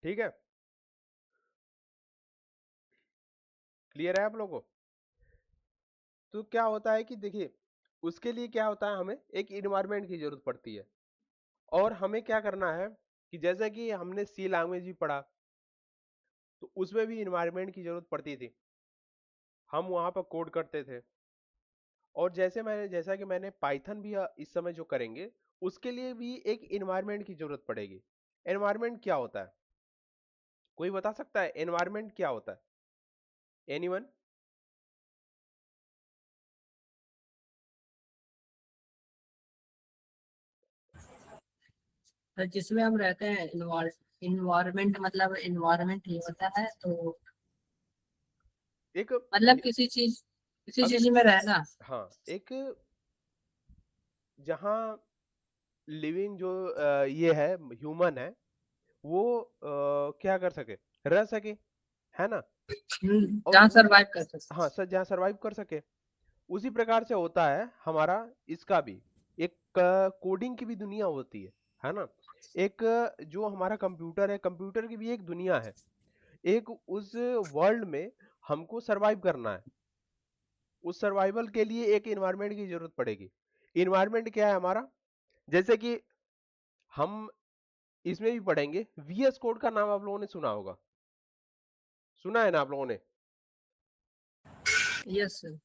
ठीक है, क्लियर है आप लोगों को? तो क्या होता है कि देखिए, उसके लिए क्या होता है, हमें एक इन्वायरमेंट की जरूरत पड़ती है। और हमें क्या करना है कि जैसे कि हमने सी लैंग्वेज भी पढ़ा, तो उसमें भी इन्वायरमेंट की जरूरत पड़ती थी, हम वहां पर कोड करते थे। और जैसा कि मैंने पाइथन भी इस समय जो करेंगे, उसके लिए भी एक इन्वायरमेंट की जरूरत पड़ेगी। एनवायरमेंट क्या होता है, कोई बता सकता है एनवायरमेंट क्या होता है? एनीवन? तो जिसमें हम रहते हैं, इन्वायरमेंट मतलब इन्वायरमेंट ही होता है, तो एक मतलब किसी अगर, चीज में रहना। हाँ, एक जहाँ लिविंग जो ये है, ह्यूमन है, वो क्या कर सके, रह सके, है ना? और जहाँ उस, सरवाइव कर सकते। हाँ सर, जहाँ सरवाइव कर सके, उसी प्रकार से होता है हमारा इसका भी। एक कोडिंग की भी दुनिया होती है ना? एक जो हमारा कंप्यूटर है, कंप्यूटर की भी एक दुनिया है। एक उस वर्ल्ड में हमको सरवाइव करना है, उस सर्वाइवल के लिए एक एनवायरनमेंट की जरूरत पड़ेगी। एनवायरनमेंट क्या है हमारा? जैसे कि हम इसमें भी पढ़ेंगे, वीएस कोड का नाम आप लोगों ने सुना होगा, सुना है ना आप लोगों ने? Yes sir.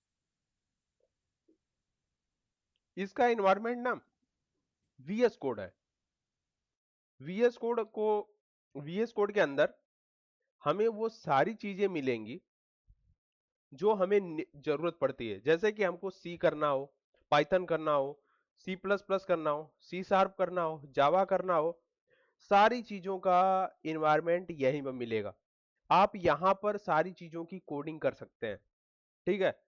इसका एनवायरनमेंट नाम वीएस कोड है। वीएस कोड को, वीएस कोड के अंदर हमें वो सारी चीजें मिलेंगी जो हमें जरूरत पड़ती है। जैसे कि हमको सी करना हो, पाइथन करना हो, सी प्लस प्लस करना हो, सी शार्प करना हो, जावा करना हो, सारी चीजों का इन्वायरमेंट यहीं पर मिलेगा। आप यहाँ पर सारी चीजों की कोडिंग कर सकते हैं। ठीक है,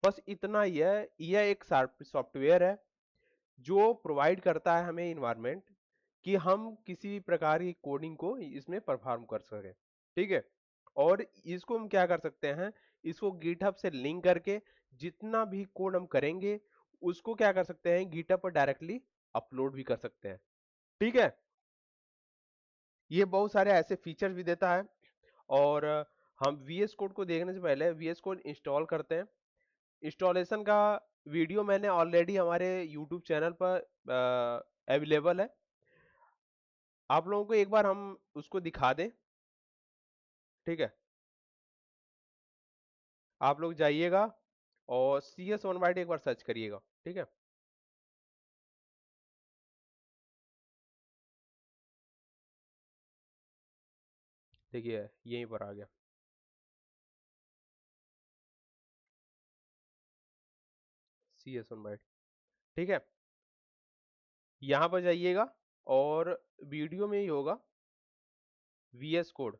बस इतना ही है, यह एक सॉफ्टवेयर है जो प्रोवाइड करता है हमें इन्वायरमेंट, कि हम किसी भी प्रकार की कोडिंग को इसमें परफॉर्म कर सकें। ठीक है, और इसको हम क्या कर सकते हैं, इसको गिटहब से लिंक करके जितना भी कोड हम करेंगे, उसको क्या कर सकते हैं, गिटहब पर डायरेक्टली अपलोड भी कर सकते हैं। ठीक है, ये बहुत सारे ऐसे फीचर्स भी देता है। और हम वीएस कोड को देखने से पहले वीएस कोड इंस्टॉल करते हैं। इंस्टॉलेशन का वीडियो मैंने ऑलरेडी हमारे यूट्यूब चैनल पर अवेलेबल है, आप लोगों को एक बार हम उसको दिखा दें। ठीक है, आप लोग जाइएगा और CS1 बाइट एक बार सर्च करिएगा। ठीक है, देखिए यहीं पर आ गया, CS1 बाइट। ठीक है, यहाँ पर जाइएगा और वीडियो में ही होगा वीएस कोड,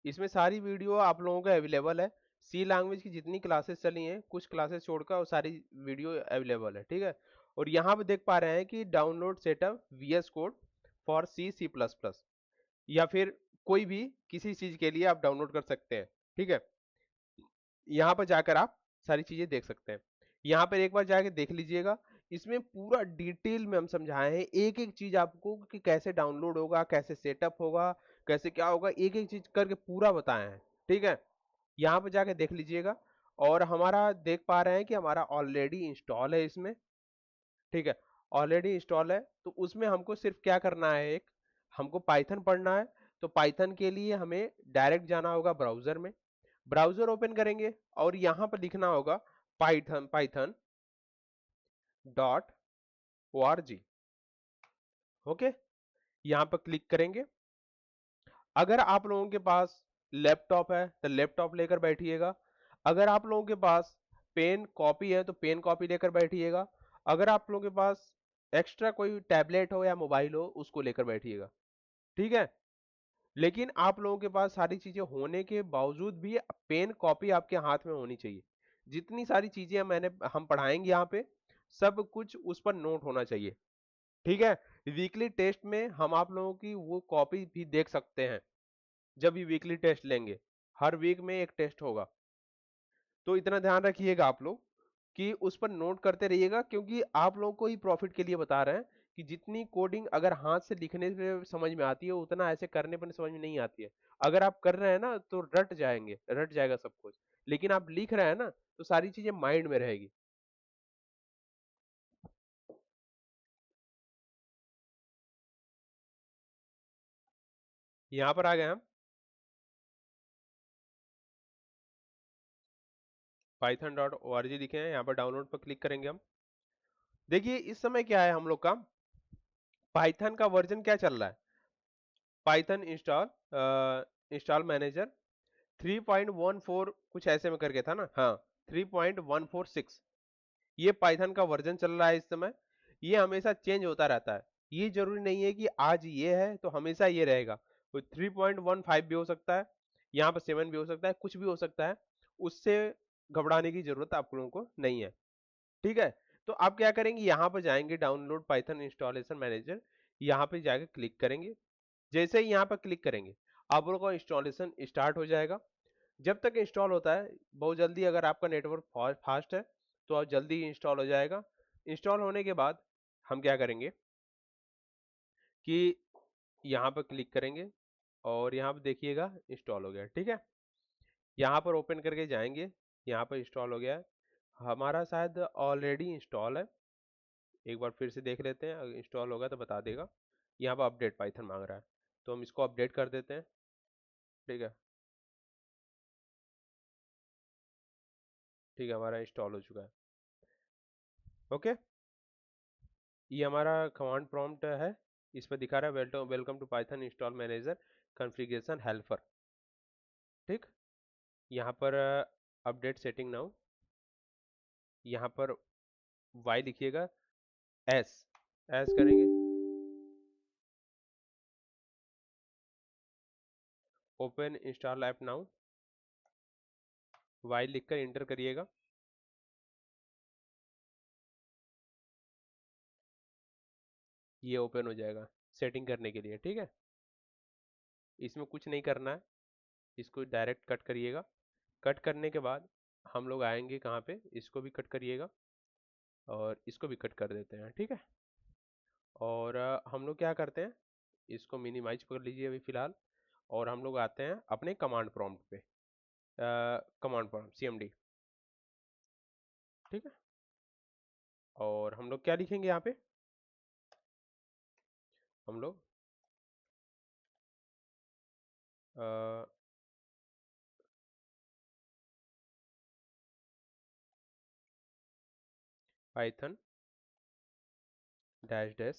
इसमें सारी वीडियो आप लोगों को अवेलेबल है। सी लैंग्वेज की जितनी क्लासेस चली हैं, कुछ क्लासेस छोड़कर, वो सारी वीडियो अवेलेबल है। ठीक है, और यहाँ पे देख पा रहे हैं कि download setup VS code for C++, या फिर कोई भी किसी चीज के लिए आप डाउनलोड कर सकते हैं। ठीक है, यहाँ पर जाकर आप सारी चीजें देख सकते हैं। यहाँ पर एक बार जाके देख लीजिएगा, इसमें पूरा डिटेल में हम समझाए हैं, एक एक चीज आपको कि कैसे डाउनलोड होगा, कैसे सेटअप होगा, कैसे क्या होगा, एक एक चीज करके पूरा बताए हैं। ठीक है, यहाँ पे जाके देख लीजिएगा। और हमारा देख पा रहे हैं कि हमारा ऑलरेडी इंस्टॉल है इसमें। ठीक है, ऑलरेडी इंस्टॉल है, तो उसमें हमको सिर्फ क्या करना है, एक हमको पाइथन पढ़ना है। तो पाइथन के लिए हमें डायरेक्ट जाना होगा ब्राउजर में, ब्राउजर ओपन करेंगे और यहाँ पर लिखना होगा पाइथन, python.org। ओके, यहाँ पर क्लिक करेंगे। अगर आप लोगों के पास लैपटॉप है तो लैपटॉप लेकर बैठिएगा, अगर आप लोगों के पास पेन कॉपी है तो पेन कॉपी लेकर बैठिएगा, अगर आप लोगों के पास एक्स्ट्रा कोई टैबलेट हो या मोबाइल हो, उसको लेकर बैठिएगा। ठीक है, लेकिन आप लोगों के पास सारी चीजें होने के बावजूद भी पेन कॉपी आपके हाथ में होनी चाहिए। जितनी सारी चीजें हम पढ़ाएंगे यहाँ पे, सब कुछ उस पर नोट होना चाहिए। ठीक है, वीकली टेस्ट में हम आप लोगों की वो कॉपी भी देख सकते हैं, जब भी वीकली टेस्ट लेंगे, हर वीक में एक टेस्ट होगा। तो इतना ध्यान रखिएगा आप लोग कि उस पर नोट करते रहिएगा, क्योंकि आप लोगों को ही प्रॉफिट के लिए बता रहे हैं कि जितनी कोडिंग अगर हाथ से लिखने से समझ में आती है उतना ऐसे करने पर समझ में नहीं आती है। अगर आप कर रहे हैं ना तो रट जाएगा सब कुछ। लेकिन आप लिख रहे हैं ना तो सारी चीजें माइंड में रहेगी। यहाँ पर आ गए हम python.org लिखे हैं, यहाँ पर डाउनलोड पर क्लिक करेंगे हम। देखिए इस समय क्या है हम लोग का, पाइथन का वर्जन क्या चल रहा है, पाइथन इंस्टॉल मैनेजर 3.14 कुछ ऐसे में करके था ना, हाँ 3.146 ये पाइथन का वर्जन चल रहा है इस समय। ये हमेशा चेंज होता रहता है, ये जरूरी नहीं है कि आज ये है तो हमेशा ये रहेगा। तो 3.15 भी हो सकता है, यहाँ पर 7 भी हो सकता है, कुछ भी हो सकता है। उससे घबराने की जरूरत आप लोगों को नहीं है, ठीक है। तो आप क्या करेंगे, यहाँ पर जाएंगे डाउनलोड पाइथन इंस्टॉलेशन मैनेजर, यहाँ पे जाके क्लिक करेंगे। जैसे ही यहाँ पर क्लिक करेंगे आप लोगों का इंस्टॉलेशन स्टार्ट हो जाएगा। जब तक इंस्टॉल होता है बहुत जल्दी, अगर आपका नेटवर्क फास्ट है तो आप जल्दी इंस्टॉल हो जाएगा। इंस्टॉल होने के बाद हम क्या करेंगे कि यहाँ पर क्लिक करेंगे और यहाँ पर देखिएगा इंस्टॉल हो गया, ठीक है। यहाँ पर ओपन करके जाएंगे, यहाँ पर इंस्टॉल हो गया है हमारा, शायद ऑलरेडी इंस्टॉल है। एक बार फिर से देख लेते हैं, अगर इंस्टॉल होगा तो बता देगा। यहाँ पर अपडेट पाइथन मांग रहा है तो हम इसको अपडेट कर देते हैं, ठीक है। ठीक है, हमारा इंस्टॉल हो चुका है, ओके। ये हमारा कमांड प्रॉम्प्ट है, इस पर दिखा रहा है welcome to Python install manager configuration helper, ठीक। यहाँ पर अपडेट सेटिंग नाउ, यहाँ पर वाई लिखिएगा, एस एस करेंगे, open install app now, Y लिखकर इंटर करिएगा। ये ओपन हो जाएगा सेटिंग करने के लिए, ठीक है। इसमें कुछ नहीं करना है, इसको डायरेक्ट कट करिएगा। कट करने के बाद हम लोग आएंगे कहाँ पे, इसको भी कट करिएगा और इसको भी कट कर देते हैं, ठीक है। और हम लोग क्या करते हैं, इसको मिनिमाइज कर लीजिए अभी फिलहाल, और हम लोग आते हैं अपने कमांड प्रॉम्प्ट पे, कमांड प्रॉम्प्ट सीएमडी, ठीक है। और हम लोग क्या लिखेंगे यहाँ पे, हम लोग पाइथन डैश डैश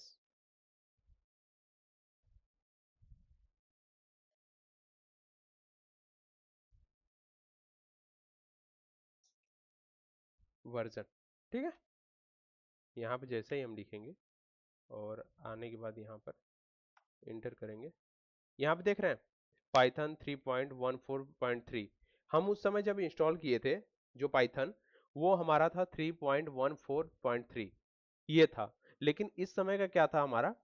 वर्जन, ठीक है। यहाँ पे जैसे ही हम लिखेंगे और आने के बाद यहाँ पर इंटर करेंगे, यहाँ पे देख रहे हैं पाइथन 3.14.3, हम उस समय जब इंस्टॉल किए थे जो पाइथन, वो हमारा था 3.14.3 ये था। लेकिन इस समय का क्या था हमारा,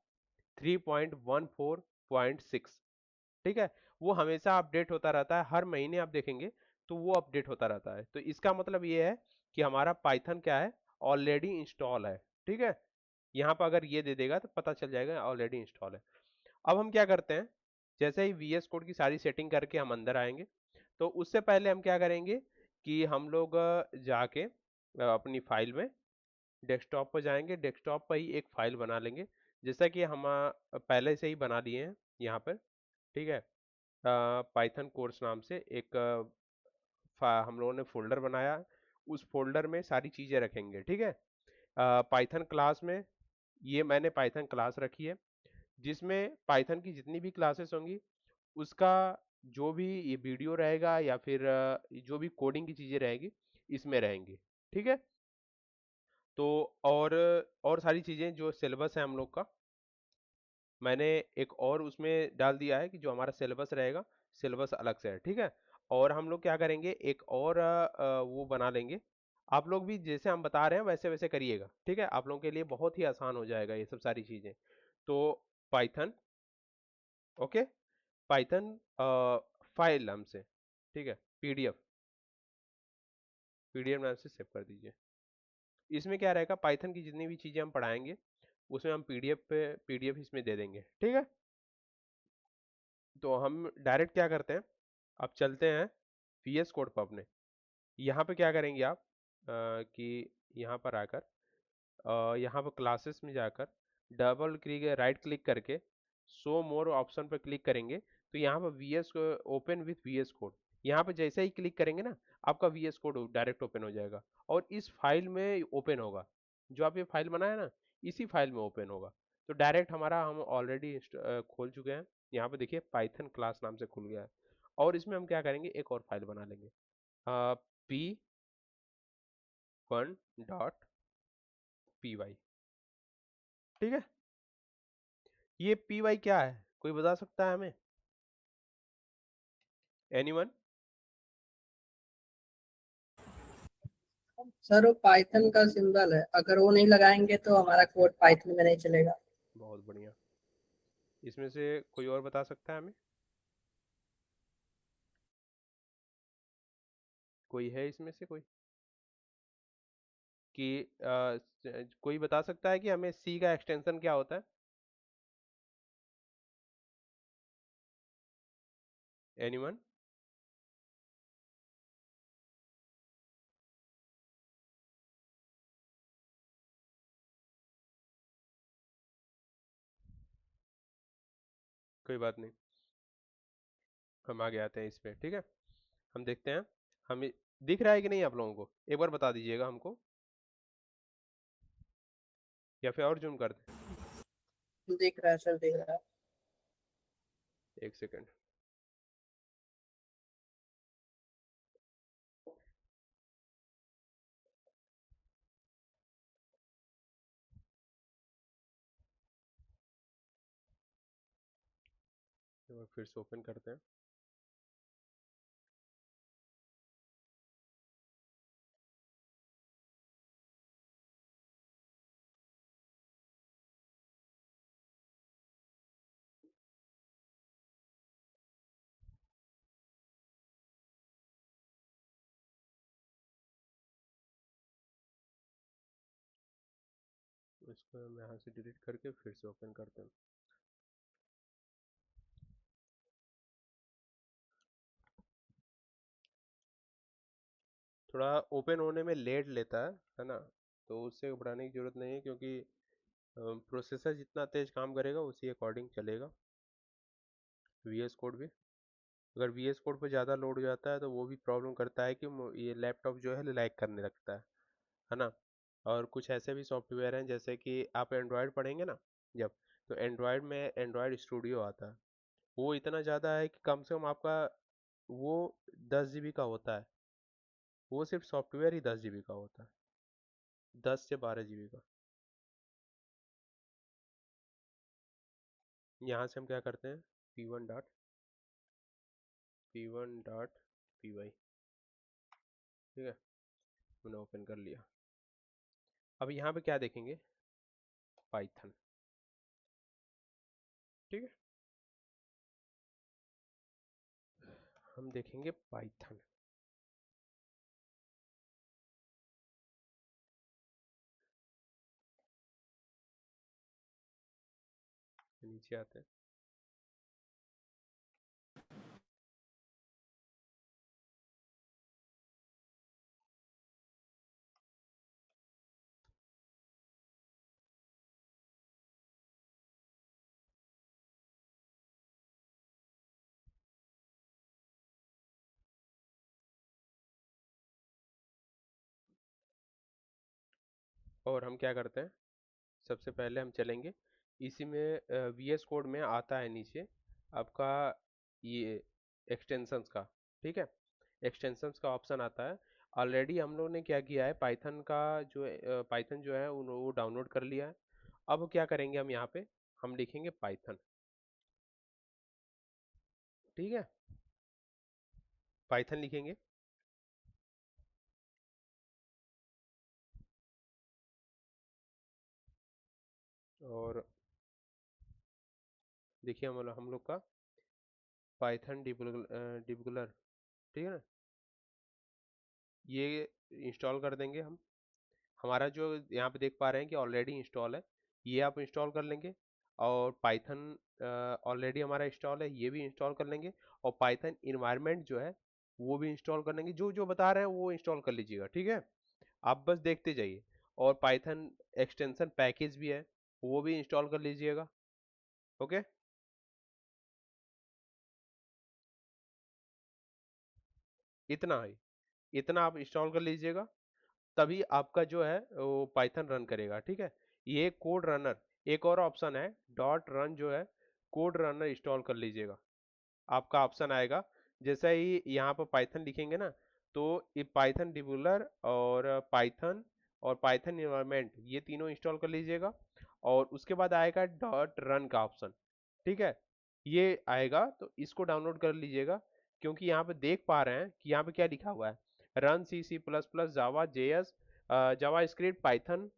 3.14.6, ठीक है। वो हमेशा अपडेट होता रहता है, हर महीने आप देखेंगे तो वो अपडेट होता रहता है। तो इसका मतलब ये है कि हमारा पाइथन क्या है, ऑलरेडी इंस्टॉल है, ठीक है। यहाँ पर अगर ये दे देगा तो पता चल जाएगा ऑलरेडी इंस्टॉल है। अब हम क्या करते हैं, जैसे ही वीएस कोड की सारी सेटिंग करके हम अंदर आएंगे, तो उससे पहले हम क्या करेंगे कि हम लोग जाके अपनी फाइल में डेस्कटॉप पर जाएंगे, डेस्कटॉप पर ही एक फाइल बना लेंगे, जैसा कि हम पहले से ही बना लिए हैं यहाँ पर, ठीक है। पाइथन कोर्स नाम से एक हम लोगों ने फोल्डर बनाया, उस फोल्डर में सारी चीजें रखेंगे, ठीक है। पाइथन क्लास में ये मैंने पाइथन क्लास रखी है, जिसमें पाइथन की जितनी भी क्लासेस होंगी उसका जो भी ये वीडियो रहेगा या फिर जो भी कोडिंग की चीजें रहेगी इसमें रहेंगी, ठीक है। तो और सारी चीजें जो सिलेबस है हम लोग का, मैंने एक और उसमें डाल दिया है कि जो हमारा सिलेबस रहेगा, सिलेबस अलग से है, ठीक है। और हम लोग क्या करेंगे, एक और वो बना लेंगे। आप लोग भी जैसे हम बता रहे हैं वैसे वैसे करिएगा, ठीक है। आप लोगों के लिए बहुत ही आसान हो जाएगा ये सब सारी चीजें। तो पाइथन, ओके, पाइथन फाइल नाम से, ठीक है, पीडीएफ, पीडीएफ नाम से सेव कर दीजिए। इसमें क्या रहेगा, पाइथन की जितनी भी चीजें हम पढ़ाएंगे उसमें हम पीडीएफ इसमें दे देंगे, ठीक है। तो हम डायरेक्ट क्या करते हैं, अब चलते हैं VS कोड पर अपने। यहाँ पे क्या करेंगे आप, कि यहाँ पर आकर, यहाँ पर क्लासेस में जाकर डबल क्लिक राइट क्लिक करके शो मोर ऑप्शन पर क्लिक करेंगे, तो यहाँ पर VS open with VS code, यहाँ पर जैसे ही क्लिक करेंगे ना, आपका VS कोड डायरेक्ट ओपन हो जाएगा और इस फाइल में ओपन होगा। जो आप ये फाइल बनाया ना, इसी फाइल में ओपन होगा। तो डायरेक्ट हमारा, हम ऑलरेडी खोल चुके हैं, यहाँ पे देखिए पाइथन क्लास नाम से खुल गया है। और इसमें हम क्या करेंगे, एक और फाइल बना लेंगे, p1.py, ठीक है। ये py क्या है, कोई बता सकता है हमें? एनीवन? सर वो पाइथन का सिंबल है, अगर वो नहीं लगाएंगे तो हमारा कोड पाइथन में नहीं चलेगा। बहुत बढ़िया। इसमें से कोई और बता सकता है हमें? कोई है इसमें से कोई, कि कोई बता सकता है कि हमें सी का एक्सटेंशन क्या होता है? एनीवन? कोई बात नहीं, हम आगे आते हैं इस पे, ठीक है। हम देखते हैं, हमें दिख रहा है कि नहीं आप लोगों को, एक बार बता दीजिएगा हमको, या फिर और जूम कर दें? दिख रहा है सर, दिख रहा है। एक सेकेंड। एक बार फिर से ओपन करते हैं। इसको हम यहाँ से डिलीट करके फिर से ओपन करते हैं। थोड़ा ओपन होने में लेट लेता है ना, तो उससे घबराने की जरूरत नहीं है, क्योंकि प्रोसेसर जितना तेज काम करेगा उसी अकॉर्डिंग चलेगा VS कोड भी। अगर VS कोड पर ज़्यादा लोड हो जाता है तो वो भी प्रॉब्लम करता है कि ये लैपटॉप जो है लैग करने लगता है ना। और कुछ ऐसे भी सॉफ्टवेयर हैं, जैसे कि आप एंड्रॉयड पढ़ेंगे ना जब, तो एंड्रॉयड में एंड्रॉयड स्टूडियो आता है, वो इतना ज़्यादा है कि कम से कम आपका वो 10 GB का होता है, वो सिर्फ सॉफ्टवेयर ही 10 GB का होता है, 10 से 12 GB का। यहाँ से हम क्या करते हैं, p1.py, ठीक है, मैंने ओपन कर लिया। अब यहाँ पे क्या देखेंगे, पाइथन, ठीक है। हम देखेंगे पाइथन, नीचे आते हैं। और हम क्या करते हैं, सबसे पहले हम चलेंगे इसी में, VS कोड में आता है नीचे आपका ये एक्सटेंशंस का, ठीक है। एक्सटेंशंस का ऑप्शन आता है। ऑलरेडी हम लोगों ने क्या किया है, पाइथन का जो पाइथन जो है वो डाउनलोड कर लिया है। अब क्या करेंगे, हम यहाँ पे हम लिखेंगे पाइथन, ठीक है, पाइथन लिखेंगे। और देखिए हम लोग का पाइथन डिबगलर, ठीक है ना, ये इंस्टॉल कर देंगे हम। हमारा जो यहाँ पे देख पा रहे हैं कि ऑलरेडी इंस्टॉल है, ये आप इंस्टॉल कर लेंगे, और पाइथन ऑलरेडी हमारा इंस्टॉल है, ये भी इंस्टॉल कर लेंगे, और पाइथन इन्वायरमेंट जो है वो भी इंस्टॉल कर लेंगे। जो जो बता रहे हैं वो इंस्टॉल कर लीजिएगा, ठीक है। आप बस देखते जाइए। और पाइथन एक्सटेंशन पैकेज भी है, वो भी इंस्टॉल कर लीजिएगा। ओके, इतना है, इतना आप इंस्टॉल कर लीजिएगा, तभी आपका जो है वो पाइथन रन करेगा, ठीक है। ये कोड रनर, एक और ऑप्शन है डॉट रन, जो है कोड रनर इंस्टॉल कर लीजिएगा। आपका ऑप्शन आएगा, जैसे ही यहाँ पर पाइथन लिखेंगे ना, तो ये पाइथन डिबुलर और पाइथन इन्वायरमेंट, ये तीनों इंस्टॉल कर लीजिएगा। और उसके बाद आएगा डॉट रन का ऑप्शन, ठीक है। ये आएगा तो इसको डाउनलोड कर लीजिएगा, क्योंकि यहाँ पे देख पा रहे हैं कि यहाँ पे क्या लिखा हुआ है, रन C++, जावा JS, जावा स्क्रिप्ट, पाइथन,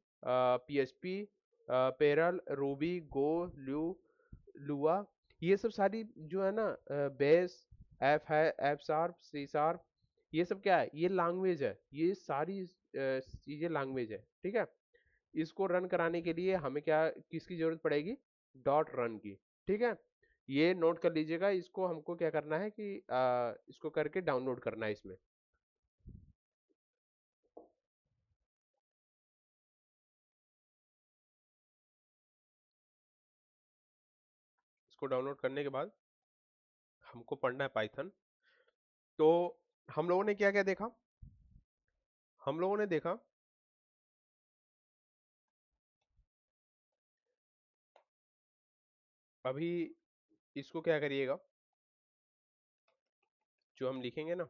PHP, पेरल, रूबी, गो, लुआ, ये सब सारी जो है ना, बेस, एफ है, एफ शार्प, सी शार्प, ये सब क्या है, ये लैंग्वेज है, ये सारी चीजें लैंग्वेज है, ठीक है। इसको रन कराने के लिए हमें क्या, किसकी जरूरत पड़ेगी, डॉट रन की, ठीक है। ये नोट कर लीजिएगा, इसको हमको क्या करना है कि इसको करके डाउनलोड करना है इसमें। इसको डाउनलोड करने के बाद हमको पढ़ना है पाइथन। तो हम लोगों ने क्या क्या देखा, हम लोगों ने देखा अभी, इसको क्या करिएगा, जो हम लिखेंगे ना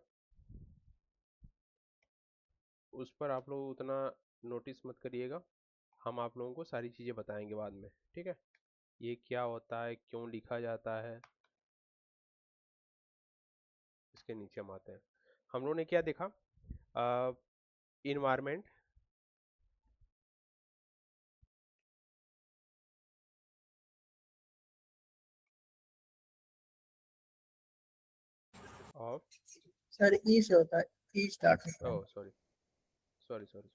उस पर आप लोग उतना नोटिस मत करिएगा, हम आप लोगों को सारी चीजें बताएंगे बाद में, ठीक है। ये क्या होता है, क्यों लिखा जाता है, इसके नीचे हम आते हैं। हम लोगों ने क्या देखा, इन्वायरमेंट ऑफ, सर ई से होता है, ई स्टार्ट होता है। Oh sorry, sorry sorry,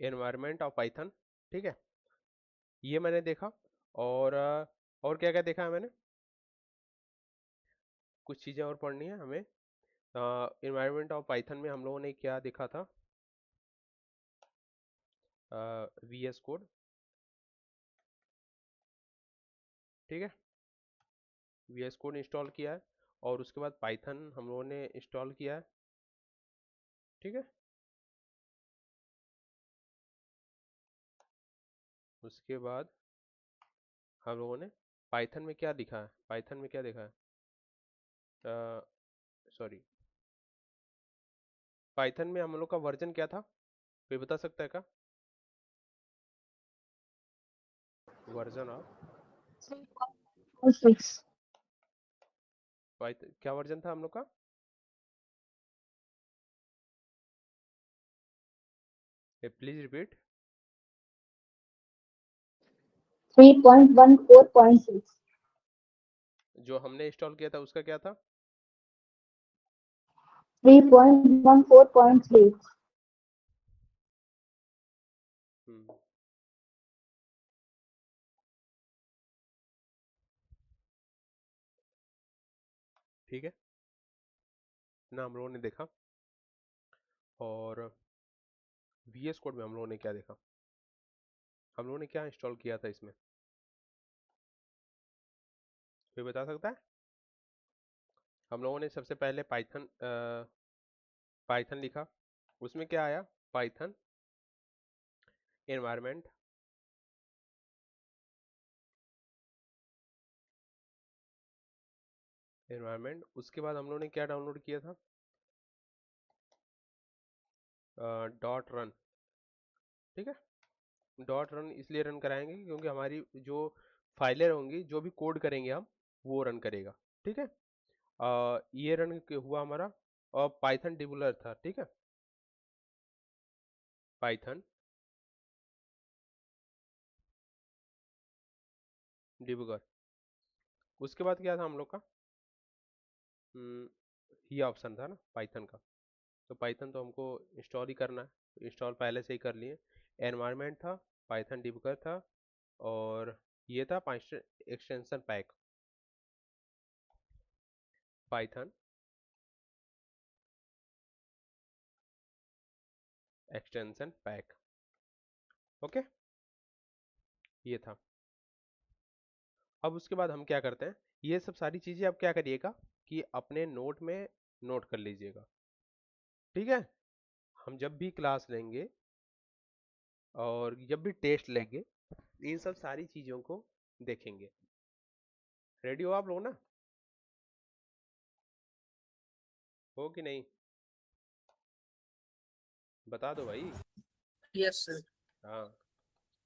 environment of Python, ठीक है, ये मैंने देखा। और क्या क्या देखा है मैंने, कुछ चीज़ें और पढ़नी है हमें। एनवायरनमेंट ऑफ पाइथन में हम लोगों ने क्या देखा था, VS कोड, ठीक है, VS कोड इंस्टॉल किया है, और उसके बाद पाइथन हम लोगों ने इंस्टॉल किया है, ठीक है। उसके बाद हम लोगों ने पाइथन में क्या दिखा है, पाइथन में क्या देखा है, सॉरी, पाइथन में हम लोग का वर्जन क्या था, कोई बता सकता है क्या, वर्जन ऑफ और सिक्स। पाइथन, क्या वर्जन था हम लोग का, प्लीज रिपीट। 3.14.6। जो हमने इंस्टॉल किया था उसका क्या था, 3.14.3। हम्म, ठीक है, ना हम लोगों ने देखा। और VS कोड में हम लोगों ने क्या देखा, हम लोगों ने क्या इंस्टॉल किया था इसमें, कोई बता सकता है। हम लोगों ने सबसे पहले पाइथन, पाइथन लिखा, उसमें क्या आया, पाइथन एनवायरनमेंट, एनवायरनमेंट, उसके बाद हम लोगों ने क्या डाउनलोड किया था, डॉट रन, ठीक है। डॉट रन इसलिए रन कराएंगे क्योंकि हमारी जो फाइलें होंगी, जो भी कोड करेंगे हम, वो रन करेगा, ठीक है। ये रन हुआ हमारा, और पाइथन डिबुलर था, ठीक है, पाइथन डिबगर। उसके बाद क्या था हम लोग का, हम्म, ये ऑप्शन था ना पाइथन का, तो पाइथन तो हमको इंस्टॉल ही करना है, इंस्टॉल पहले से ही कर लिए। एनवायरनमेंट था, पाइथन डिबगर था, और ये था extension pack, Python extension pack. Okay, ये था। अब उसके बाद हम क्या करते हैं, ये सब सारी चीजें आप क्या करिएगा कि अपने नोट में नोट कर लीजिएगा, ठीक है। हम जब भी क्लास लेंगे और जब भी टेस्ट लेंगे, इन सब सारी चीजों को देखेंगे। रेडी हो आप लोग ना? हो कि नहीं, बता दो भाई। Yes sir. हाँ,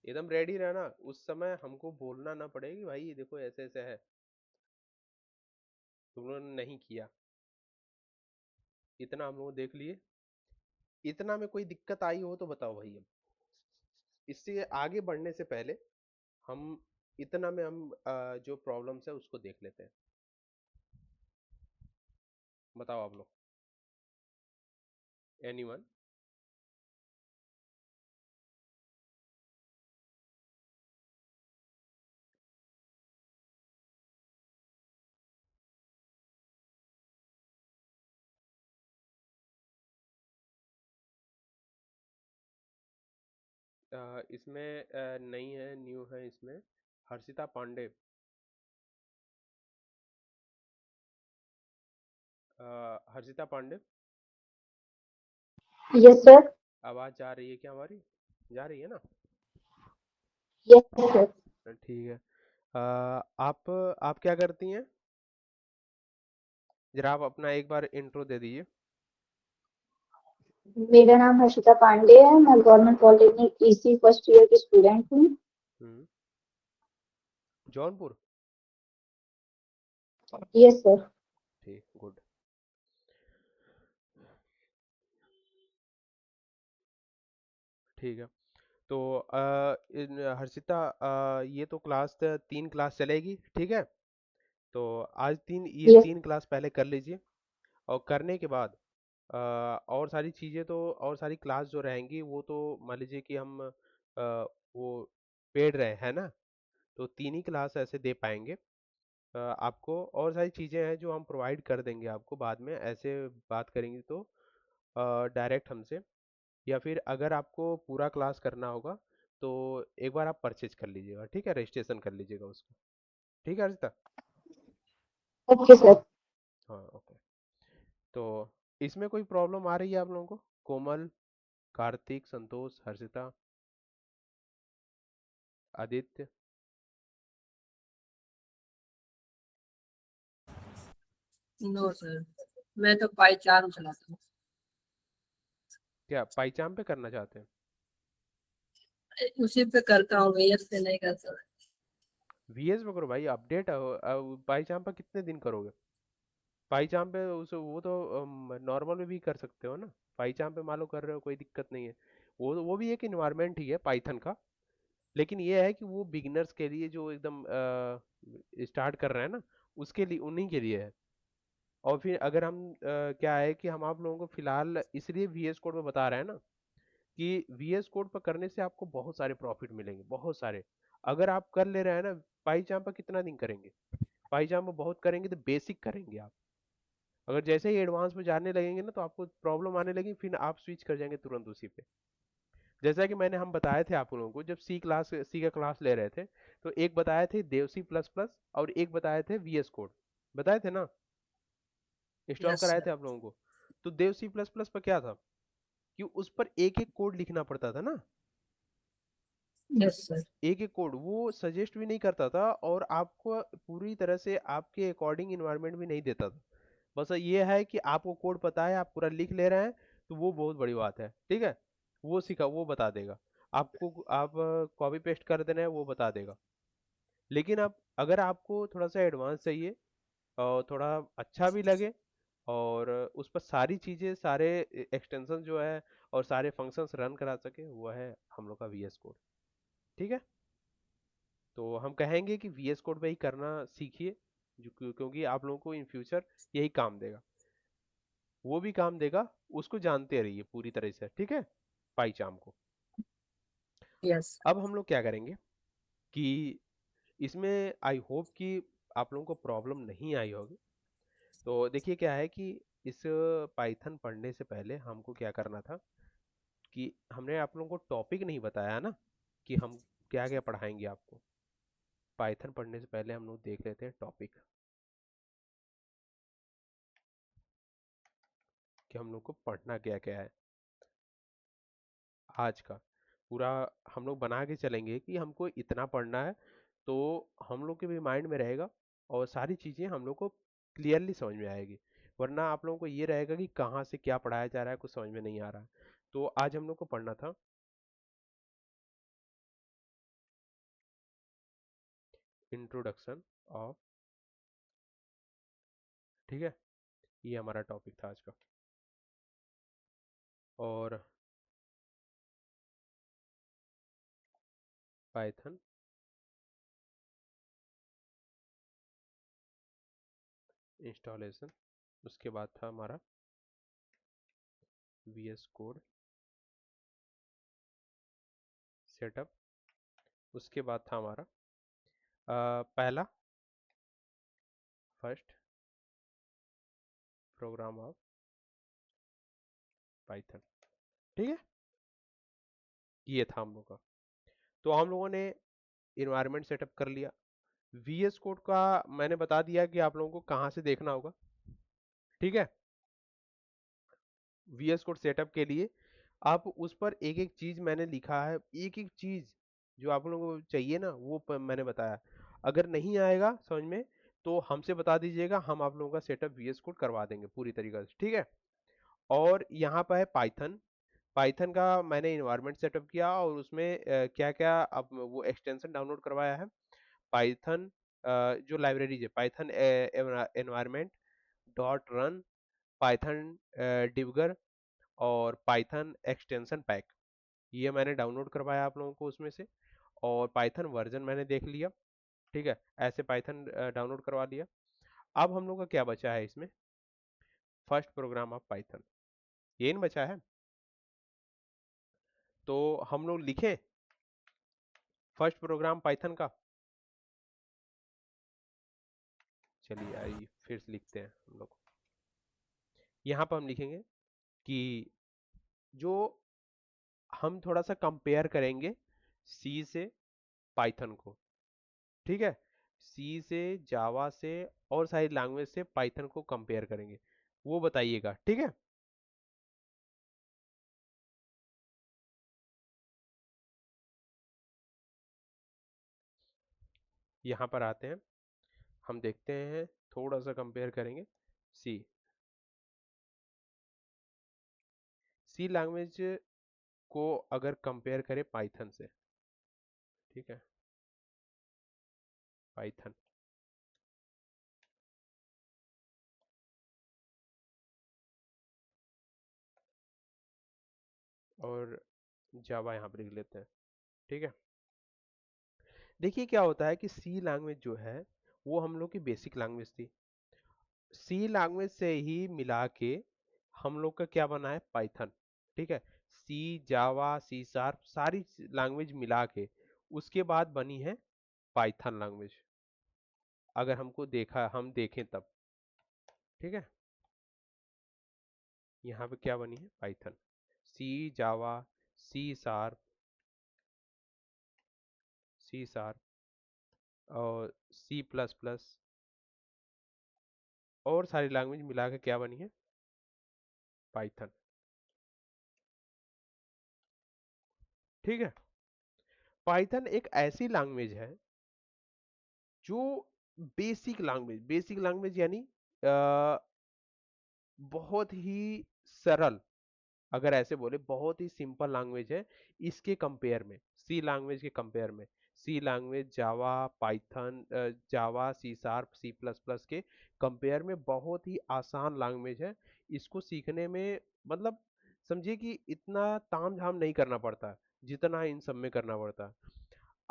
एकदम रेडी रहना, उस समय हमको बोलना ना पड़े कि भाई देखो ऐसे ऐसे है, तुम लोगों ने नहीं किया। इतना हम लोग देख लिए, इतना में कोई दिक्कत आई हो तो बताओ भाई। अब इससे आगे बढ़ने से पहले हम इतना में हम जो प्रॉब्लम्स है उसको देख लेते हैं। बताओ आप लोग, एनीवन? इसमें नहीं है, न्यू है इसमें, हर्षिता पांडे। Harshita Pandey, Yes, sir. आवाज जा रही है क्या हमारी? जा रही है ना? Yes, sir. ठीक है। आप क्या करती हैं, जरा आप अपना एक बार इंट्रो दे दीजिए। मेरा नाम हर्षिता पांडे है। मैं government polytechnic EC first year की स्टूडेंट हूँ। हम्म, जौनपुर। Yes sir. ठीक, गुड। ठीक है। तो हर्षिता, ये तो क्लास 3 क्लास चलेगी, ठीक है। तो आज ये यस 3 क्लास पहले कर लीजिए, और करने के बाद और सारी चीज़ें तो, और सारी क्लास जो रहेंगी वो तो मान लीजिए कि हम वो पेड रहे हैं ना, तो 3 ही क्लास ऐसे दे पाएंगे। आपको और सारी चीज़ें हैं जो हम प्रोवाइड कर देंगे आपको बाद में, ऐसे बात करेंगे तो डायरेक्ट हमसे, या फिर अगर आपको पूरा क्लास करना होगा तो एक बार आप परचेज कर लीजिएगा, ठीक है, रजिस्ट्रेशन कर लीजिएगा उसको, ठीक है अर्जिता? Okay sir. हाँ, ओके। तो इसमें कोई प्रॉब्लम आ रही है आप लोगों को? कोमल, कार्तिक, संतोष, हर्षिता, आदित्य? नो सर, मैं तो पाई चलाता हूँ। क्या पाईचाम पे करना चाहते हैं? उसी पे करता हूँ, वेयर्स पे नहीं करता। वीएस में करो भाई, अपडेट पाईचाम पे कितने दिन करोगे? पाईचाम पे उस वो तो नॉर्मल में भी कर सकते हो ना, पाईचाम पे मान लो कर रहे हो, कोई दिक्कत नहीं है। वो भी एक इन्वायरमेंट ही है पाइथन का, लेकिन ये है कि वो बिगिनर्स के लिए जो एकदम स्टार्ट कर रहे हैं ना, उसके लिए, उन्हीं के लिए है। और फिर अगर हम क्या है कि हम आप लोगों को फिलहाल इसलिए वीएस कोड में बता रहे हैं ना, कि वीएस कोड पर करने से आपको बहुत सारे प्रॉफिट मिलेंगे, बहुत सारे। अगर आप कर ले रहे हैं ना, पाईचाम पर कितना दिन करेंगे? पाईचाम पर बहुत करेंगे तो बेसिक करेंगे आप। अगर जैसे ही एडवांस में जाने लगेंगे ना तो आपको प्रॉब्लम आने लगी, फिर आप स्विच कर जाएंगे तुरंत उसी पे। जैसा कि हम बताए थे आप लोगों को, जब सी का क्लास ले रहे थे, तो एक बताए थे देवसी प्लस प्लस, और एक बताए थे वीएस कोड, बताए थे ना, इंस्टॉल यस कराए सर। थे आप लोगों को। तो देवसी प्लस प्लस पर क्या था कि उस पर एक एक कोड लिखना पड़ता था ना, यस सर। एक एक कोड वो सजेस्ट भी नहीं करता था, और आपको पूरी तरह से आपके अकॉर्डिंग इन्वायरमेंट भी नहीं देता था। बस ये है कि आपको कोड पता है, आप पूरा लिख ले रहे हैं, तो वो बहुत बड़ी बात है, ठीक है। वो बता देगा आपको, आप कॉपी पेस्ट कर देना है वो बता देगा। लेकिन अब अगर आपको थोड़ा सा एडवांस चाहिए और थोड़ा अच्छा भी लगे, और उस पर सारी चीजें, सारे एक्सटेंशन जो है और सारे फंक्शंस रन करा सके, वो है हम लोग का वीएस कोड, ठीक है। तो हम कहेंगे कि वीएस कोड पे ही करना सीखिए, क्योंकि आप लोगों को इन फ्यूचर यही काम देगा, वो भी काम देगा, उसको जानते रहिए पूरी तरह से, ठीक है, पाईचाम को। यस। अब हम लोग क्या करेंगे कि इसमें आई होप कि आप लोगों को प्रॉब्लम नहीं आई होगी। तो देखिए क्या है कि इस पाइथन पढ़ने से पहले हमको क्या करना था कि हमने आप लोगों को टॉपिक नहीं बताया ना कि हम क्या क्या पढ़ाएंगे आपको। पाइथन पढ़ने से पहले हम लोग देख लेते हैं टॉपिक कि हम लोग को पढ़ना क्या क्या है। आज का पूरा हम लोग बना के चलेंगे कि हमको इतना पढ़ना है, तो हम लोग के भी माइंड में रहेगा और सारी चीज़ें हम लोग को क्लियरली समझ में आएगी। वरना आप लोगों को ये रहेगा कि कहाँ से क्या पढ़ाया जा रहा है, कुछ समझ में नहीं आ रहा है। तो आज हम लोग को पढ़ना था इंट्रोडक्शन ऑफ, ठीक है, ये हमारा टॉपिक था आज का। और पाइथन इंस्टॉलेशन, उसके बाद था हमारा VS कोड सेटअप, उसके बाद था हमारा पहला फर्स्ट प्रोग्राम ऑफ पाइथन, ठीक है, ये था हम लोग का। तो हम लोगों ने इन्वायरमेंट सेटअप कर लिया। VS कोड का मैंने बता दिया कि आप लोगों को कहाँ से देखना होगा, ठीक है। VS कोड सेटअप के लिए आप उस पर एक एक चीज मैंने लिखा है, एक एक चीज जो आप लोगों को चाहिए ना वो मैंने बताया। अगर नहीं आएगा समझ में तो हमसे बता दीजिएगा, हम आप लोगों का सेटअप VS कोड करवा देंगे पूरी तरीके से, ठीक है। और यहाँ पर है पाइथन। पाइथन का मैंने इन्वायरमेंट सेटअप किया और उसमें क्या क्या अब वो एक्सटेंशन डाउनलोड करवाया है। पाइथन जो लाइब्रेरीज है, Python environment dot run, Python debugger और पाइथन एक्सटेंशन पैक, ये मैंने डाउनलोड करवाया आप लोगों को उसमें से। और पाइथन वर्जन मैंने देख लिया, ठीक है, ऐसे पाइथन डाउनलोड करवा लिया। अब हम लोग का क्या बचा है इसमें, फर्स्ट प्रोग्राम ऑफ पाइथन, ये नहीं बचा है। तो हम लोग लिखें फर्स्ट प्रोग्राम पाइथन का, चलिए आइए फिर से लिखते हैं हम लोग। यहाँ पर हम लिखेंगे कि जो हम थोड़ा सा कंपेयर करेंगे सी से पाइथन को, ठीक है, सी से, जावा से और सारी लैंग्वेज से पाइथन को कंपेयर करेंगे, वो बताइएगा, ठीक है। यहाँ पर आते हैं, हम देखते हैं, थोड़ा सा कंपेयर करेंगे सी सी लैंग्वेज को अगर कंपेयर करें पाइथन से, ठीक है, पाइथन और जावा यहाँ पर लिख लेते हैं, ठीक है। देखिए क्या होता है कि सी लैंग्वेज जो है वो हम लोग की बेसिक लैंग्वेज थी। सी लैंग्वेज से ही मिला के हम लोग का क्या बना है, पाइथन, ठीक है। सी, जावा, सी शार्प, सारी लैंग्वेज मिला के उसके बाद बनी है पाइथन लैंग्वेज, अगर हमको देखा हम देखें तब, ठीक है। यहाँ पे क्या बनी है, पाइथन, सी, जावा, सी शार्प, सी शार्प और C++ और सारी लैंग्वेज मिला के क्या बनी है, पाइथन, ठीक है। पाइथन एक ऐसी लैंग्वेज है जो बेसिक लैंग्वेज यानी बहुत ही सरल, अगर ऐसे बोले बहुत ही सिंपल लैंग्वेज है इसके कंपेयर में, सी लैंग्वेज के कंपेयर में। सी लैंग्वेज जावा, पाइथन, जावा, सी शार्प, C++ के कंपेयर में बहुत ही आसान लैंग्वेज है। इसको सीखने में मतलब समझिए कि इतना ताम झाम नहीं करना पड़ता जितना इन सब में करना पड़ता।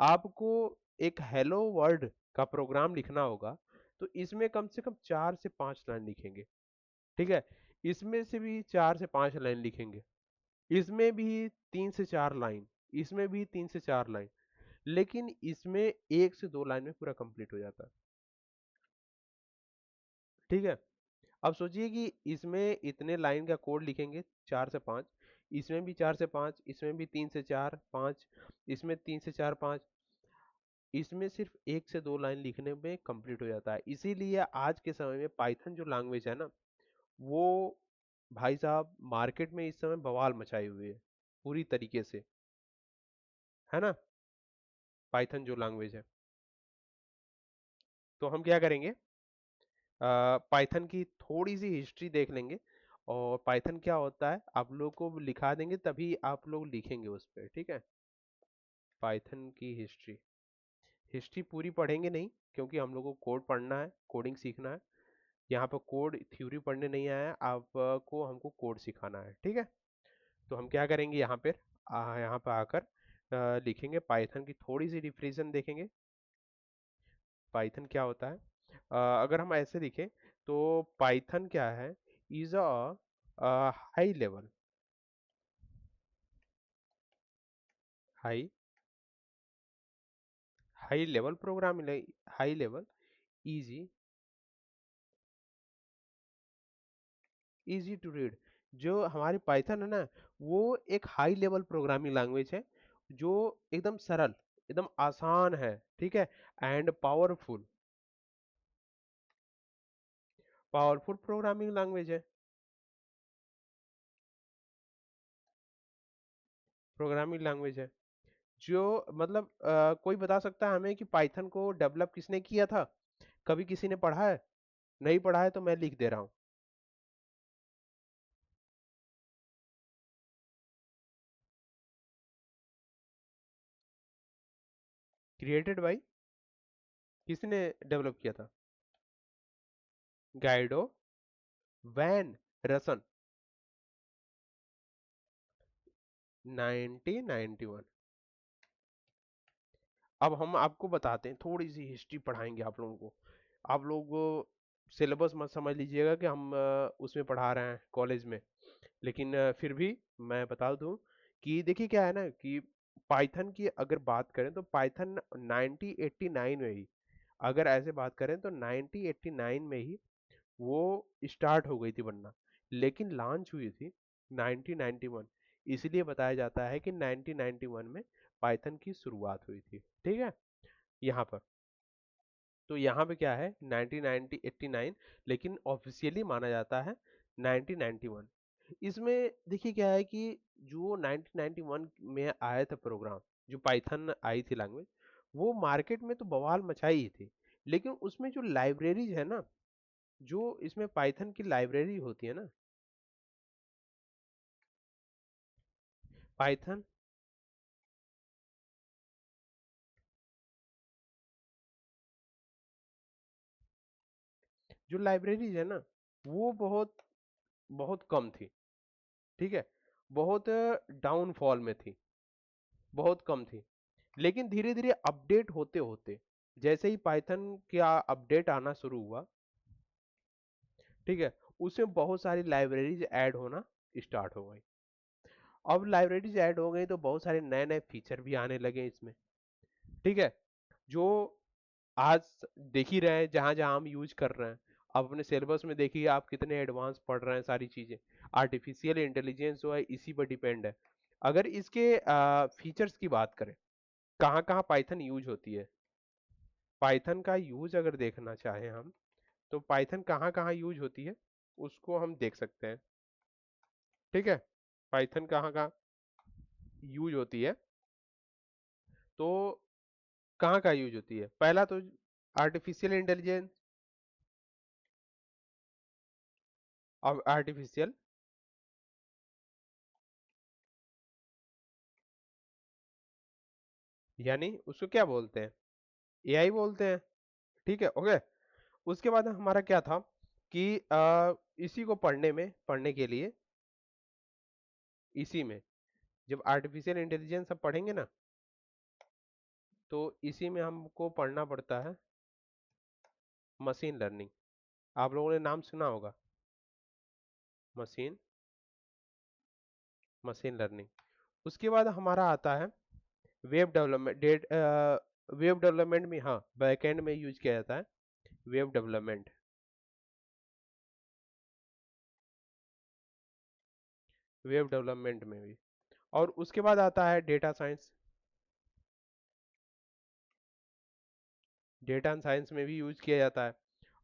आपको एक हेलो वर्ल्ड का प्रोग्राम लिखना होगा तो इसमें कम से कम 4 से 5 लाइन लिखेंगे, ठीक है। इसमें से भी 4 से 5 लाइन लिखेंगे, इसमें भी 3 से 4 लाइन, इसमें भी 3 से 4 लाइन, लेकिन इसमें 1 से 2 लाइन में पूरा कंप्लीट हो जाता है। ठीक है, अब सोचिए कि इसमें इतने लाइन का कोड लिखेंगे 4 से 5, इसमें भी 4 से 5, इसमें भी 3 से 4 5, इसमें 3 से 4 5, इसमें सिर्फ 1 से 2 लाइन लिखने में कंप्लीट हो जाता है। इसीलिए आज के समय में पाइथन जो लैंग्वेज है ना, वो भाई साहब मार्केट में इस समय बवाल मचाई हुई है पूरी तरीके से, है ना। पाइथन जो लैंग्वेज है, तो हम क्या करेंगे, पाइथन की थोड़ी सी हिस्ट्री देख लेंगे, और पाइथन क्या होता है आप लोग को लिखा देंगे, तभी आप लोग लिखेंगे उस पर। ठीक है, पाइथन की हिस्ट्री, हिस्ट्री पूरी पढ़ेंगे नहीं, क्योंकि हम लोग को कोड पढ़ना है, कोडिंग सीखना है। यहाँ पर कोड थ्योरी पढ़ने नहीं आया है, आपको हमको कोड सिखाना है। ठीक है, तो हम क्या करेंगे, यहाँ पर यहाँ पर आकर लिखेंगे पाइथन की थोड़ी सी डिफिनेशन देखेंगे, पाइथन क्या होता है। अगर हम ऐसे लिखें तो पाइथन क्या है, is a high level, high high level programming, high level easy easy to read. जो हमारी पाइथन है ना, वो एक हाई लेवल प्रोग्रामिंग लैंग्वेज है, जो एकदम सरल, एकदम आसान है। ठीक है, and powerful, powerful programming language है, प्रोग्रामिंग लैंग्वेज है। जो मतलब कोई बता सकता है हमें कि पाइथन को डेवलप किसने किया था? कभी किसी ने पढ़ा है? नहीं पढ़ा है तो मैं लिख दे रहा हूँ, क्रिएटेड बाय, किसने डेवलप किया था? गाइडो वैन रसन, 1991। अब हम आपको बताते हैं, थोड़ी सी हिस्ट्री पढ़ाएंगे आप लोगों को। आप लोग सिलेबस मत समझ लीजिएगा कि हम उसमें पढ़ा रहे हैं कॉलेज में, लेकिन फिर भी मैं बता दूं कि देखिए क्या है ना, कि पाइथन की अगर बात करें तो पाइथन 1989 में ही, अगर ऐसे बात करें तो 1989 में ही वो स्टार्ट हो गई थी बनना, लेकिन लॉन्च हुई थी 1991। इसलिए बताया जाता है कि 1991 में पाइथन की शुरुआत हुई थी। ठीक है, यहाँ पर तो यहाँ पे क्या है 1989, लेकिन ऑफिशियली माना जाता है 1991। इसमें देखिए क्या है कि जो 1991 में आया था प्रोग्राम, जो पाइथन आई थी लैंग्वेज, वो मार्केट में तो बवाल मचाई ही थी, लेकिन उसमें जो लाइब्रेरीज है ना, जो इसमें पाइथन की लाइब्रेरी होती है ना, पाइथन जो लाइब्रेरीज है ना, वो बहुत बहुत कम थी। ठीक है, बहुत डाउनफॉल में थी, बहुत कम थी। लेकिन धीरे धीरे अपडेट होते होते, जैसे ही पाइथन का अपडेट आना शुरू हुआ, ठीक है, उसमें बहुत सारी लाइब्रेरीज ऐड होना स्टार्ट हो गई। अब लाइब्रेरीज ऐड हो गई तो बहुत सारे नए नए फीचर भी आने लगे इसमें। ठीक है, जो आज देख ही रहे हैं, जहां जहां हम यूज कर रहे हैं। आप अपने सिलेबस में देखिए आप कितने एडवांस पढ़ रहे हैं सारी चीजें। आर्टिफिशियल इंटेलिजेंस जो है इसी पर डिपेंड है। अगर इसके फीचर्स की बात करें, कहाँ कहाँ पाइथन यूज होती है, पाइथन का यूज अगर देखना चाहें हम, तो पाइथन कहाँ कहाँ यूज होती है उसको हम देख सकते हैं। ठीक है, पाइथन कहाँ कहाँ यूज होती है, तो कहाँ कहाँ यूज होती है, पहला तो आर्टिफिशियल इंटेलिजेंस, अब आर्टिफिशियल यानी उसको क्या बोलते हैं, एआई बोलते हैं। ठीक है, ओके। उसके बाद हमारा क्या था कि इसी को पढ़ने के लिए, इसी में जब आर्टिफिशियल इंटेलिजेंस अब पढ़ेंगे ना, तो इसी में हमको पढ़ना पड़ता है मशीन लर्निंग। आप लोगों ने नाम सुना होगा, मशीन मशीन लर्निंग। उसके बाद हमारा आता है वेब डेवलपमेंट वेब डेवलपमेंट में, हाँ, बैकएंड में यूज किया जाता है वेब डेवलपमेंट। वेब डेवलपमेंट में भी। और उसके बाद आता है डेटा साइंस। डेटा साइंस में भी यूज किया जाता है,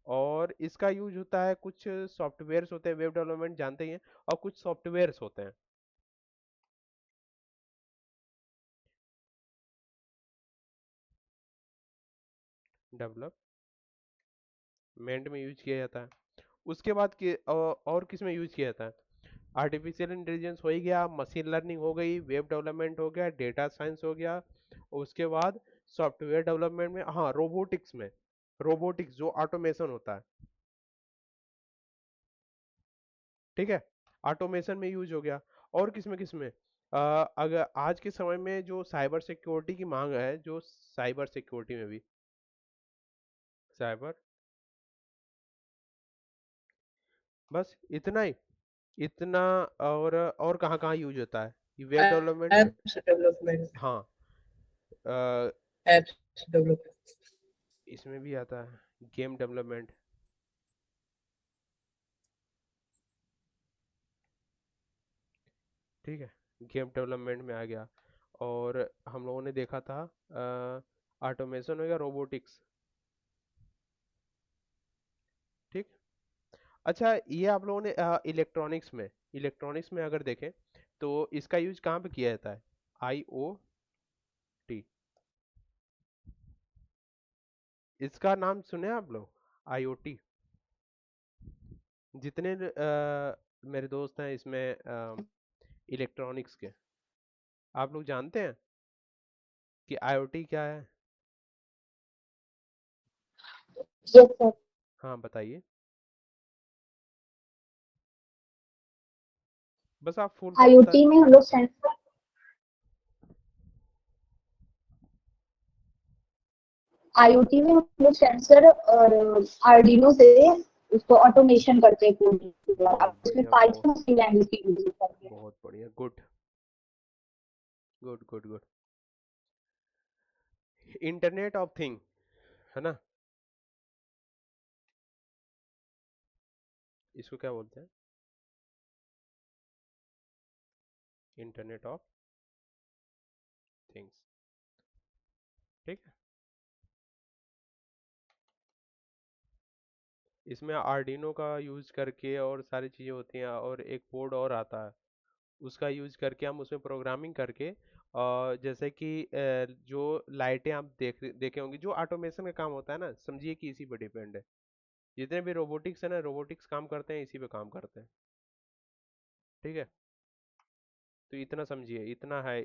और इसका यूज होता है, कुछ सॉफ्टवेयर्स होते हैं, वेब डेवलपमेंट जानते ही हैं, और कुछ सॉफ्टवेयर्स होते हैं डेवलपमेंट में यूज किया जाता है। उसके बाद और किस में यूज किया जाता है? आर्टिफिशियल इंटेलिजेंस हो ही गया, मशीन लर्निंग हो गई, वेब डेवलपमेंट हो गया, डेटा साइंस हो गया। उसके बाद सॉफ्टवेयर डेवलपमेंट में, हाँ, रोबोटिक्स में, रोबोटिक्स जो ऑटोमेशन होता है, ठीक है, ऑटोमेशन में यूज हो गया। और किस में अगर आज के समय में जो साइबर सिक्योरिटी की मांग है, जो साइबर सिक्योरिटी में भी, साइबर, बस इतना ही, इतना। और कहाँ कहाँ यूज होता है ये वेब डेवलपमेंट में? Apps development. हाँ, अ, एप्स डेवलपमेंट। इसमें भी आता है गेम डेवलपमेंट, ठीक है, गेम डेवलपमेंट में आ गया। और हम लोगों ने देखा था ऑटोमेशन हो गया, रोबोटिक्स, ठीक। अच्छा, ये आप लोगों ने इलेक्ट्रॉनिक्स में अगर देखें तो इसका यूज कहाँ पे किया जाता है? IoT, इसका नाम सुने आप लोग? IoT, जितने मेरे दोस्त हैं इसमें इलेक्ट्रॉनिक्स के, आप लोग जानते हैं कि IoT क्या है? Yes sir. हाँ, बताइए, बस आप फुल फॉर्म बता। आईओटी में हम लोग सेंसर आईओटी में हम लोग सेंसर और आर्डिनो से उसको ऑटोमेशन करते हैं कोडिंग के द्वारा। बहुत अब उसमें बढ़िया, बहुत पाइथन की लैंग्वेज की यूज करते हैं। बहुत बढ़िया, good good good good. Internet of thing, है ना, इसको क्या बोलते हैं? इंटरनेट ऑफ थिंग्स, ठीक है। इसमें आर्डिनो का यूज करके और सारी चीजें होती हैं, और एक बोर्ड और आता है, उसका यूज करके हम उसमें प्रोग्रामिंग करके, जैसे कि जो लाइटें आप देखे होंगे, जो ऑटोमेशन का काम होता है ना, समझिए कि इसी पे डिपेंड है। जितने भी रोबोटिक्स है ना, रोबोटिक्स काम करते हैं, इसी पे काम करते हैं, ठीक है। तो इतना समझिए, इतना है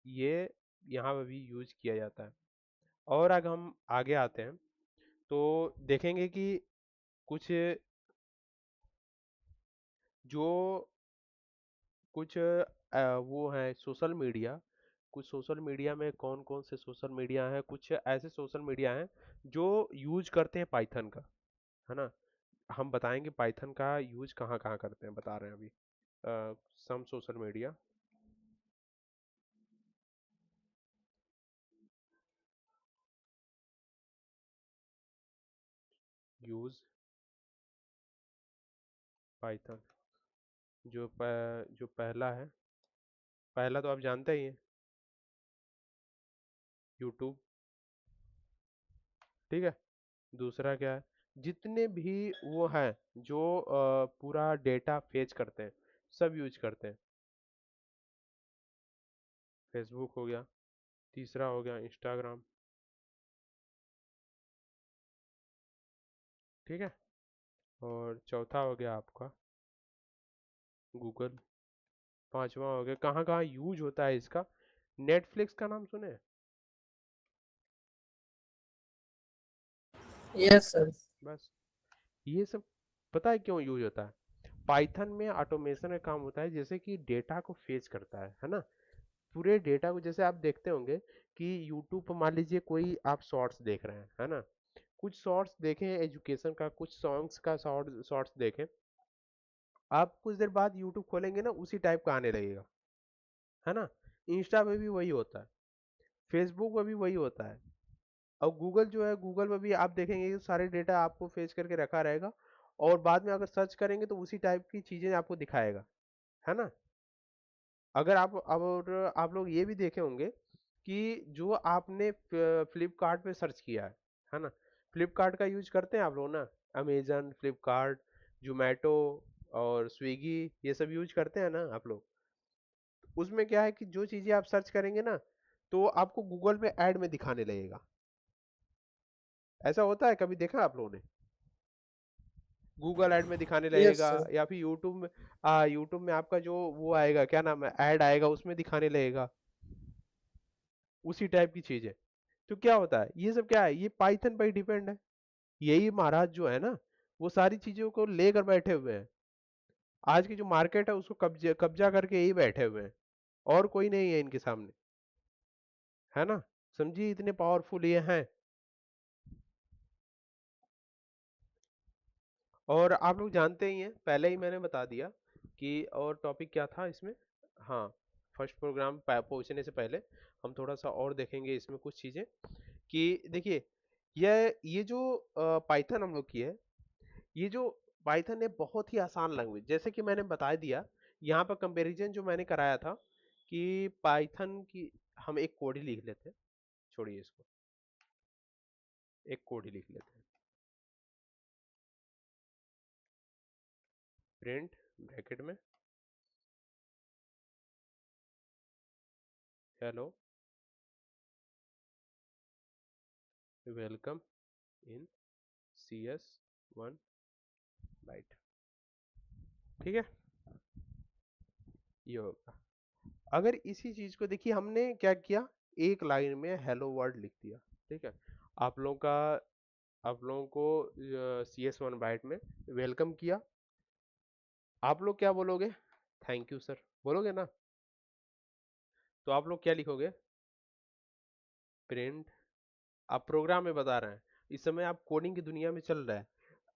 ये यहाँ पे भी यूज किया जाता है। और अगर हम आगे आते हैं तो देखेंगे कि कुछ जो कुछ वो है सोशल मीडिया, कुछ सोशल मीडिया में कौन कौन से सोशल मीडिया हैं, कुछ ऐसे सोशल मीडिया हैं जो यूज करते हैं पाइथन का, है ना। हम बताएंगे पाइथन का यूज कहाँ कहाँ करते हैं, बता रहे हैं अभी। Some social media use Python, जो पहला है, पहला तो आप जानते ही हैं, यूट्यूब, ठीक है। दूसरा क्या है? जितने भी वो हैं जो पूरा डेटा फेच करते हैं, सब यूज करते हैं। फेसबुक हो गया, तीसरा हो गया इंस्टाग्राम, ठीक है। और चौथा हो गया आपका गूगल, पांचवा हो गया, कहाँ कहाँ यूज होता है इसका, नेटफ्लिक्स का नाम सुने? Yes sir. बस, ये सब पता है क्यों यूज होता है? पाइथन में ऑटोमेशन का काम होता है, जैसे कि डेटा को फेच करता है ना, पूरे डेटा को, जैसे आप देखते होंगे कि यूट्यूब पर मान लीजिए कोई आप शॉर्ट्स देख रहे हैं, है ना, कुछ शॉर्ट्स देखें एजुकेशन का, कुछ सॉन्ग्स का शॉर्ट्स देखें, आप कुछ देर बाद यूट्यूब खोलेंगे ना, उसी टाइप का आने लगेगा, है ना। इंस्टा पे भी वही होता है, फेसबुक में भी वही होता है। और गूगल जो है, गूगल में भी आप देखेंगे कि सारे डेटा आपको फेच करके रखा रहेगा, और बाद में अगर सर्च करेंगे तो उसी टाइप की चीजें आपको दिखाएगा, है ना। अगर आप लोग ये भी देखे होंगे कि जो आपने फ्लिपकार्ट पे सर्च किया है ना, फ्लिपकार्ट का यूज करते हैं आप लोग ना, अमेजन, फ्लिपकार्ट, जोमेटो और स्विगी, ये सब यूज करते हैं ना आप लोग। उसमें क्या है कि जो चीजें आप सर्च करेंगे ना, तो आपको गूगल पे ऐड में दिखाने लगेगा। ऐसा होता है, कभी देखा आप लोगों ने? गूगल ऐड में दिखाने यस लगेगा, सर। या फिर यूट्यूब में, यूट्यूब में आपका जो वो आएगा, क्या नाम है, ऐड आएगा, उसमें दिखाने लगेगा। उसी टाइप की चीज है। तो क्या होता है, ये सब क्या है, ये पाइथन पर डिपेंड है। यही महाराज जो है ना, वो सारी चीजों को लेकर बैठे हुए हैं। आज की जो मार्केट है उसको कब्जा कब्जा करके यही बैठे हुए हैं, और कोई नहीं है इनके सामने, है ना। समझिए, इतने पावरफुल ये हैं। और आप लोग जानते ही हैं, पहले ही मैंने बता दिया कि और टॉपिक क्या था इसमें। हाँ, फर्स्ट प्रोग्राम पहुंचने से पहले हम थोड़ा सा और देखेंगे इसमें कुछ चीजें, कि देखिए, ये जो पाइथन हम लोग की है, ये जो पाइथन है बहुत ही आसान लैंग्वेज, जैसे कि मैंने बता दिया। यहाँ पर कंपैरिजन जो मैंने कराया था कि पाइथन की, हम एक कोड ही लिख लेते हैं, छोड़िए इसको, एक कोड ही लिख लेते हैं। प्रिंट ब्रैकेट में hello welcome in CS1 byte, ठीक है। ये होगा। अगर इसी चीज को देखिए, हमने क्या किया, एक लाइन में हेलो वर्ल्ड लिख दिया, ठीक है। आप लोगों का आप लोगों को CS1 बाइट में वेलकम किया। आप लोग क्या बोलोगे? थैंक यू सर बोलोगे ना। तो आप लोग क्या लिखोगे? प्रिंट। आप प्रोग्राम में बता रहे हैं, इस समय आप कोडिंग की दुनिया में चल रहे हैं।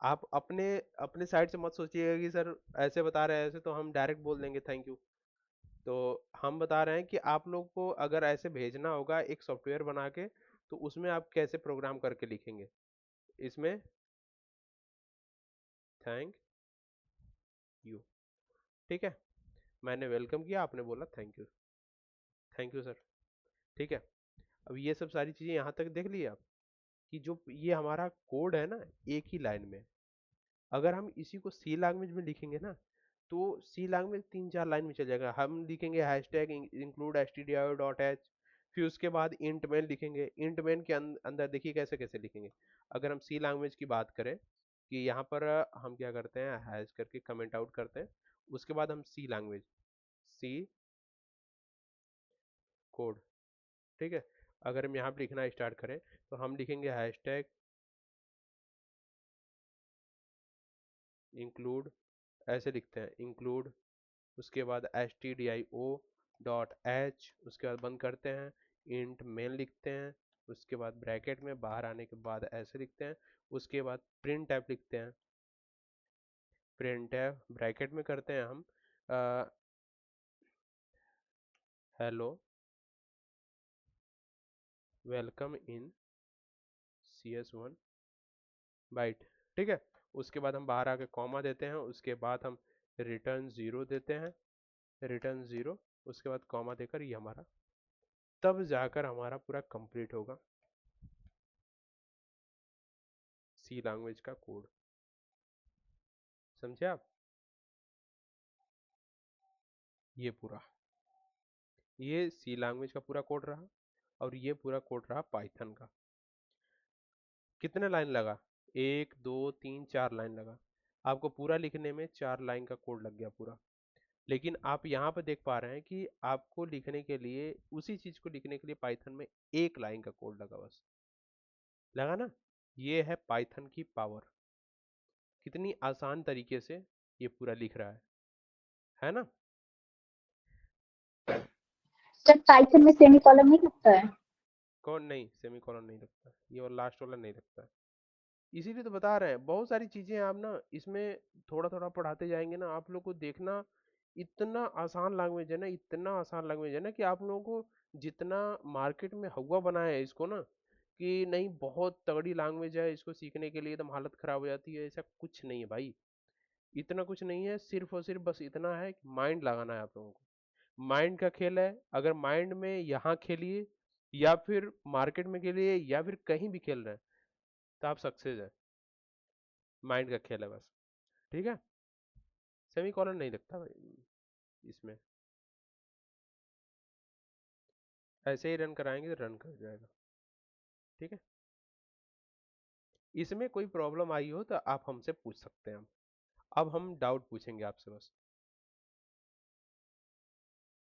आप अपने अपने साइड से मत सोचिएगा कि सर ऐसे बता रहे हैं, ऐसे तो हम डायरेक्ट बोल देंगे थैंक यू। तो हम बता रहे हैं कि आप लोग को अगर ऐसे भेजना होगा एक सॉफ्टवेयर बना के, तो उसमें आप कैसे प्रोग्राम करके लिखेंगे, इसमें थैंक यू, ठीक है। मैंने वेलकम किया, आपने बोला thank you, thank you sir, ठीक है। अब ये सब सारी चीजें यहाँ तक देख लिए आप, कि जो ये हमारा कोड है ना, एक ही लाइन में। अगर हम इसी को सी लैंग्वेज में लिखेंगे ना, तो सी लैंग्वेज 3-4 लाइन में चल जाएगा। हम लिखेंगे हैशटैग इंक्लूड stdio.h, फिर उसके बाद इंट मैन लिखेंगे। इंट मैन के अंदर देखिए कैसे कैसे लिखेंगे। अगर हम सी लैंग्वेज की बात करें, कि यहाँ पर हम क्या करते हैं, हैश करके कमेंट आउट करते हैं, उसके बाद हम सी लैंग्वेज, सी कोड, ठीक है। अगर हम यहाँ पर लिखना स्टार्ट करें, तो हम लिखेंगे हैशटैग इंक्लूड, ऐसे लिखते हैं इंक्लूड, उसके बाद stdio.h, उसके बाद बंद करते हैं, इंट मेन लिखते हैं, उसके बाद ब्रैकेट में बाहर आने के बाद ऐसे लिखते हैं, उसके बाद प्रिंट टैब लिखते हैं। प्रिंट टैब ब्रैकेट में करते हैं हम hello welcome in CS1 byte, ठीक है। उसके बाद हम बाहर आके कॉमा देते हैं, उसके बाद हम रिटर्न 0 देते हैं, रिटर्न 0, उसके बाद कॉमा देकर ये हमारा, तब जाकर हमारा पूरा कंप्लीट होगा सी लैंग्वेज का कोड। समझे आप? ये पूरा, ये सी लैंग्वेज का पूरा कोड रहा, और ये पूरा कोड रहा पाइथन का। कितने लाइन लगा? 1 2 3 4 लाइन लगा। आपको पूरा लिखने में 4 लाइन का कोड लग गया पूरा। लेकिन आप यहाँ पे देख पा रहे हैं कि आपको लिखने के लिए, उसी चीज को लिखने के लिए पाइथन में 1 लाइन का कोड लगा बस। लगा ना? ये है पाइथन की पावर, कितनी आसान तरीके से ये पूरा लिख रहा है ना। सर पाइथन में सेमीकोलन नहीं लगता है? कौन नहीं, सेमीकोलन नहीं लगता, ये वाला लास्ट वाला नहीं लगता है। इसीलिए तो बता रहे हैं, बहुत सारी चीजें आप ना इसमें थोड़ा थोड़ा पढ़ाते जाएंगे ना, आप लोग को देखना, इतना आसान लैंग्वेज है ना, इतना आसान लैंग्वेज है ना, कि आप लोगों को जितना मार्केट में हवा बनाया है इसको ना कि नहीं बहुत तगड़ी लैंग्वेज है, इसको सीखने के लिए एकदम हालत खराब हो जाती है, ऐसा कुछ नहीं है भाई। इतना कुछ नहीं है, सिर्फ और सिर्फ बस इतना है कि माइंड लगाना है आप लोगों को। माइंड का खेल है, अगर माइंड में यहाँ खेलिए या फिर मार्केट में खेलिए या फिर कहीं भी खेल रहे हैं तो आप सक्सेस है। माइंड का खेल है बस, ठीक है। सेमी कॉलन नहीं लगता भाई इसमें, ऐसे ही रन कराएंगे तो रन कर जाएगा, ठीक है। इसमें कोई प्रॉब्लम आई हो तो आप हमसे पूछ सकते हैं, अब हम डाउट पूछेंगे आपसे बस।